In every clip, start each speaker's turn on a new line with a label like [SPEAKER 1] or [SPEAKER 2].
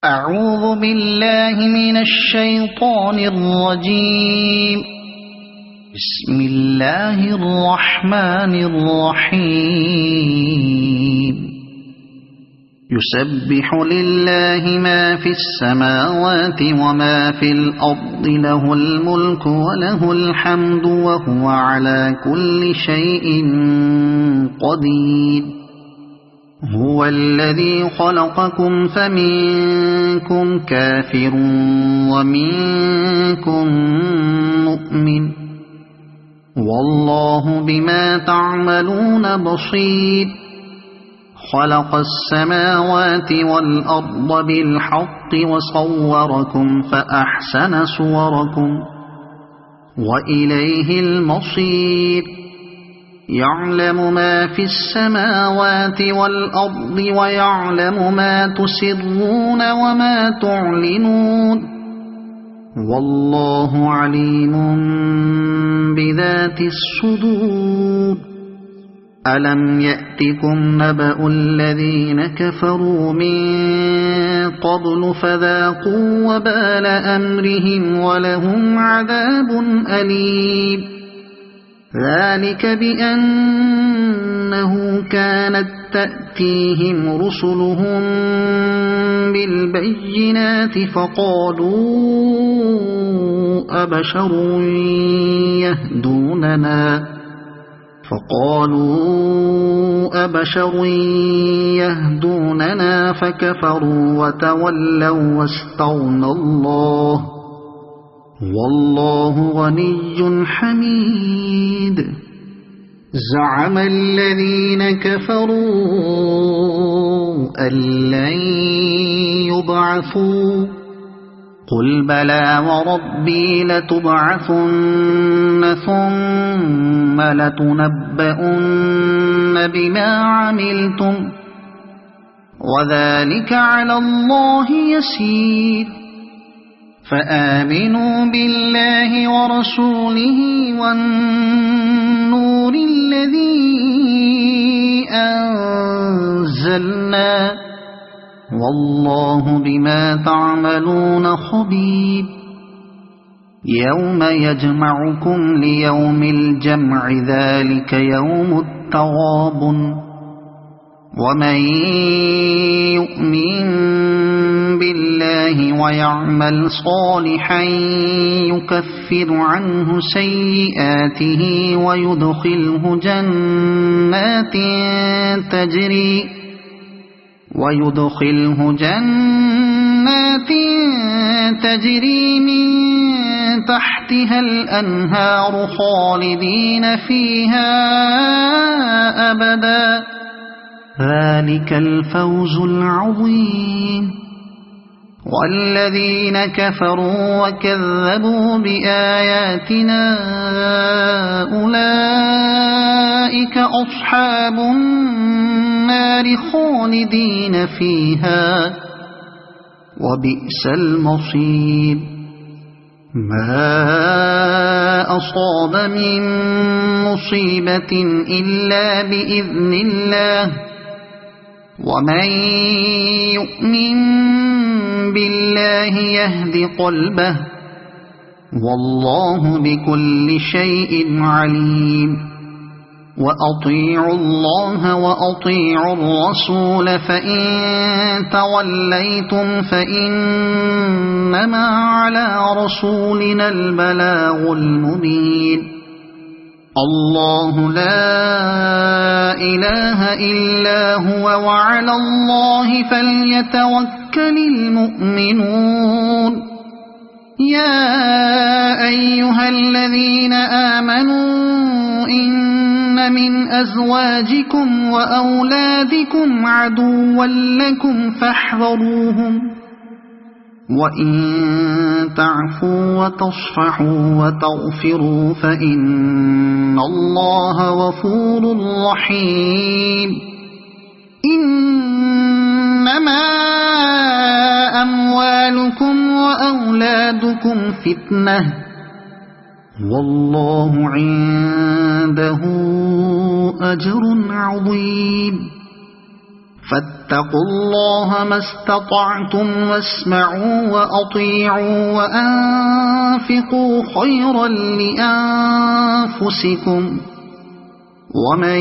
[SPEAKER 1] أعوذ بالله من الشيطان الرجيم. بسم الله الرحمن الرحيم. يسبح لله ما في السماوات وما في الأرض، له الملك وله الحمد وهو على كل شيء قدير. هو الذي خلقكم فمنكم كافر ومنكم مؤمن، والله بما تعملون بصير. خلق السماوات والأرض بالحق وصوركم فأحسن صوركم وإليه المصير. يعلم ما في السماوات والأرض ويعلم ما تسرون وما تعلنون، والله عليم بذات الصدور. ألم يأتكم نبأ الذين كفروا من قبل فذاقوا وبال أمرهم ولهم عذاب أليم. ذلك بأنه كانت تأتيهم رسلهم بالبينات فقالوا أبشر يهدوننا فكفروا وتولوا واستغنى الله، والله غني حميد. زعم الذين كفروا أن لن يبعثوا، قل بلى وربي لتبعثن ثم لتنبؤن بما عملتم وذلك على الله يسير. فآمنوا بالله ورسوله والنور الذي أنزلنا، والله بما تعملون خبير. يوم يجمعكم ليوم الجمع، ذلك يوم التغابن. ومن يؤمن بالله ويعمل صالحا يكفر عنه سيئاته ويدخله جنات تجري من تحتها الأنهار خالدين فيها أبدا، ذلك الفوز العظيم. والذين كفروا وكذبوا بآياتنا أولئك أصحاب النار خالدين فيها وبئس المصير. ما أصاب من مصيبة إلا بإذن الله، ومن يؤمن بالله يهد قلبه، والله بكل شيء عليم. وأطيعوا الله وأطيعوا الرسول، فإن توليتم فإنما على رسولنا البلاغ المبين. الله لا إله إلا هو وعلى الله فليتوكل المؤمنون. يا أيها الذين آمنوا إن من أزواجكم وأولادكم عدوا لكم فاحذروهم، وإن تعفوا وتصفحوا وتغفروا فإن الله غفور رحيم. إنما أموالكم وأولادكم فتنة، والله عنده أجر عظيم. فاتقوا الله ما استطعتم واسمعوا وأطيعوا وأنفقوا خيرا لأنفسكم ومن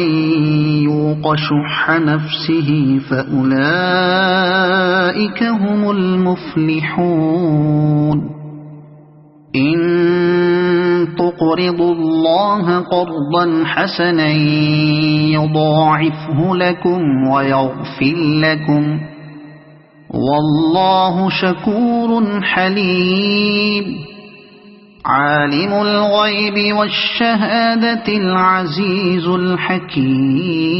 [SPEAKER 1] يوق شح نفسه فأولئك هم المفلحون إن تقرضوا الله قرضا حسنا يضاعفه لكم ويغفر لكم والله شكور حليم عالم الغيب والشهادة العزيز الحكيم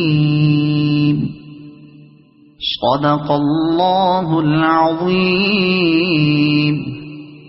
[SPEAKER 1] صدق الله العظيم.